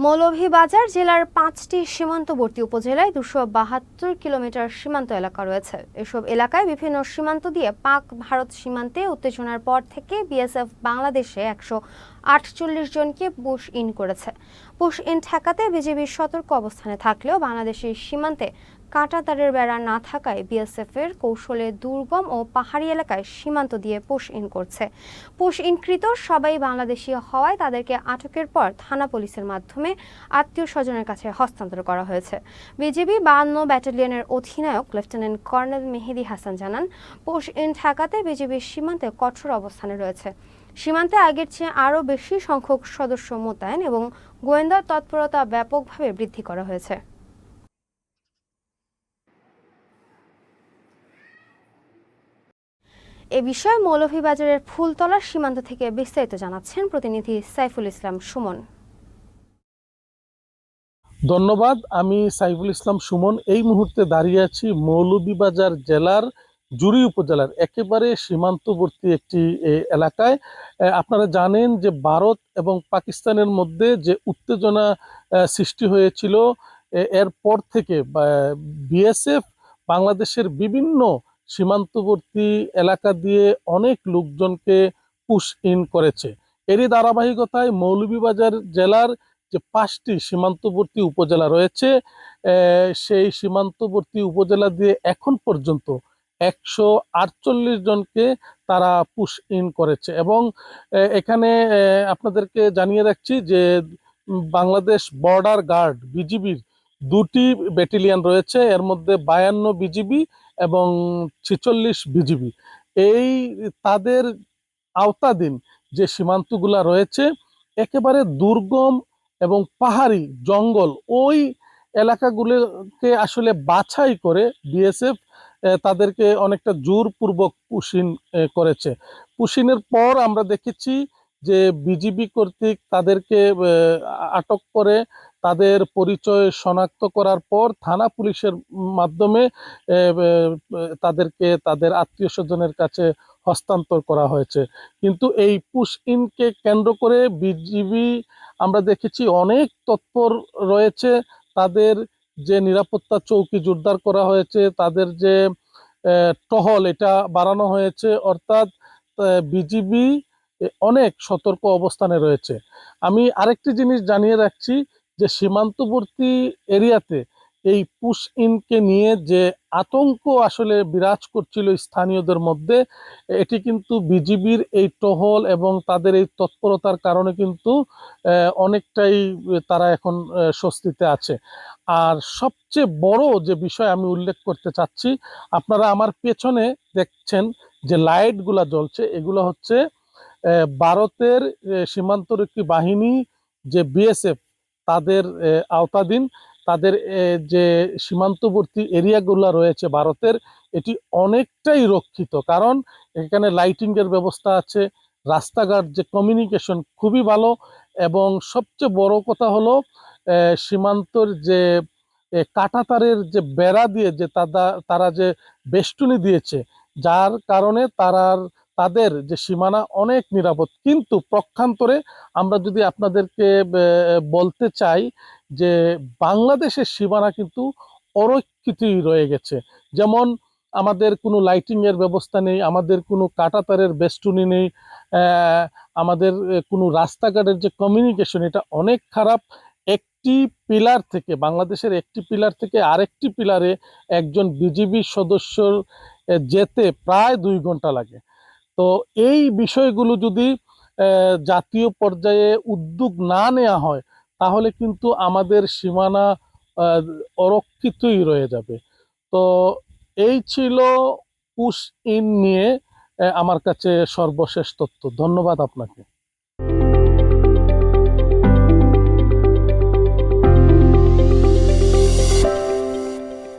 মৌলভীবাজার জেলার ৫টি সীমান্তবর্তী উপজেলায় ২৭২ কিলোমিটার সীমান্ত এলাকা রয়েছে। এসব এলাকায় বিভিন্ন সীমান্ত দিয়ে পাক ভারত সীমান্তে উত্তেজনার পর থেকে বিএসএফ বাংলাদেশে ১৪৮ জনকে পুশ ইন করেছে। পুশ ইন ঠেকাতে বিজিবি সতর্ক অবস্থানে থাকলেও বাংলাদেশের সীমান্তে কাঁটাতারের বেড়া না থাকায় বিএসএফের কৌশলে দুর্গম ও পাহাড়ি এলাকায় সীমান্ত দিয়ে পুশ ইন করছে। পুশ ইনকৃত সবাই বাংলাদেশি হওয়ায় তাদেরকে আটকের পর থানা পুলিশের মাধ্যমে আত্মীয় স্বজনের কাছে হস্তান্তর করা হয়েছে। বিজিবি ৫২ ব্যাটালিয়নের অধিনায়ক লেফটেন্যান্ট কর্নেল মেহেদী হাসান জানান, পুশ ইন ঠেকাতে বিজিবির সীমান্তে কঠোর অবস্থানে রয়েছে। সীমান্তে আগের চেয়ে আরও বেশি সংখ্যক সদস্য মোতায়েন এবং গোয়েন্দা তৎপরতা ব্যাপকভাবে বৃদ্ধি করা হয়েছে। এ বিষয়ে মৌলভীবাজারের ফুলতলা সীমান্ত থেকে বিস্তারিত জানাচ্ছেন প্রতিনিধি সাইফুল ইসলাম সুমন। ধন্যবাদ। আমি সাইফুল ইসলাম সুমন। এই মুহূর্তে দাঁড়িয়ে আছি মৌলভীবাজার জেলার জুড়ি উপজেলার একেবারে সীমান্তবর্তী একটি এলাকায়। আপনারা জানেন যে ভারত এবং পাকিস্তানের মধ্যে যে উত্তেজনা সৃষ্টি হয়েছিল, এরপর থেকে বিএসএফ বাংলাদেশের বিভিন্ন সীমান্তবর্তী এলাকা দিয়ে অনেক লোকজনকে পুশ ইন করেছে। এরই ধারাবাহিকতায় মৌলভীবাজার জেলার যে 5টি সীমান্তবর্তী উপজেলা রয়েছে, সেই সীমান্তবর্তী উপজেলা দিয়ে এখন পর্যন্ত ১৪৮ জনকে তারা পুশ ইন করেছে। এবং এখানে আপনাদেরকে জানিয়ে রাখছি যে বাংলাদেশ বর্ডার গার্ড বিজিবির 2টি ব্যাটালিয়ন রয়েছে, এর মধ্যে 52 বিজিবি এবং 46 বিজিবি। এই তাদের আওতাধীন যে সীমান্তগুলা রয়েছে একেবারে দুর্গম এবং পাহাড়ি জঙ্গল, ওই এলাকাগুলোকে আসলে বাছাই করে বিএসএফ তাদেরকে অনেকটা জোরপূর্বক পুশিন করেছে। পুশিনের পর আমরা দেখেছি যে বিজিবি কর্তৃক তাদেরকে আটক করে তাদের পরিচয় শনাক্ত করার পর থানা পুলিশের মাধ্যমে তাদেরকে তাদের আত্মীয় স্বজনের কাছে হস্তান্তর করা হয়েছে। কিন্তু এই পুশ ইনকে কেন্দ্র করে বিজিবি আমরা দেখেছি অনেক তৎপর রয়েছে। তাদের যে নিরাপত্তা চৌকি জোরদার করা হয়েছে, তাদের যে টহল এটা বাড়ানো হয়েছে, অর্থাৎ বিজিবি অনেক সতর্ক অবস্থানে রয়েছে। আমি আরেকটি জিনিস জানিয়ে রাখছি যে সীমান্তবর্তী এরিয়াতে এই পুশ ইনকে নিয়ে যে আতঙ্ক আসলে বিরাজ করছিল স্থানীয়দের মধ্যে, এটি কিন্তু বিজিবির এই টহল এবং তাদের এই তৎপরতার কারণে কিন্তু অনেকটাই তারা এখন স্বস্তিতে আছে। আর সবচেয়ে বড় যে বিষয় আমি উল্লেখ করতে চাচ্ছি, আপনারা আমার পেছনে দেখছেন যে লাইটগুলা জ্বলছে, এগুলো হচ্ছে ভারতের সীমান্তরক্ষী বাহিনী যে বিএসএফ তাদের আওতাধীন তাদের যে সীমান্তবর্তী এরিয়াগুলো রয়েছে ভারতের, এটি অনেকটাই রক্ষিত। কারণ এখানে লাইটিংয়ের ব্যবস্থা আছে, রাস্তাঘাট যে কমিউনিকেশন খুবই ভালো, এবং সবচেয়ে বড় কথা হলো সীমান্তর যে কাঁটাতারের যে বেড়া দিয়ে যে তারা যে বেষ্টনী দিয়েছে, যার কারণে তাদের যে সীমানা অনেক নিরাপদ। কিন্তু পক্ষান্তরে আমরা যদি আপনাদেরকে বলতে চাই যে বাংলাদেশের সীমানা কিন্তু অরক্ষিতই রয়ে গেছে। যেমন আমাদের কোনো লাইটিং এর ব্যবস্থা নেই, আমাদের কোনো কাঁটাতারের বেষ্টনী নেই, আমাদের কোনো রাস্তাঘাটের যে কমিউনিকেশন এটা অনেক খারাপ। একটি পিলার থেকে বাংলাদেশের একটি পিলার থেকে আরেকটি পিলারে একজন বিজিবি সদস্যর যেতে প্রায় 2 ঘন্টা লাগে। তো এই বিষয়গুলো যদি জাতীয় পর্যায়ে উদ্যোগ না নেওয়া হয়, তাহলে কিন্তু আমাদের সীমানা অরক্ষিতই রয়ে যাবে। তো এই ছিল পুশ ইন নিয়ে আমার কাছে সর্বশেষ তথ্য। ধন্যবাদ আপনাকে।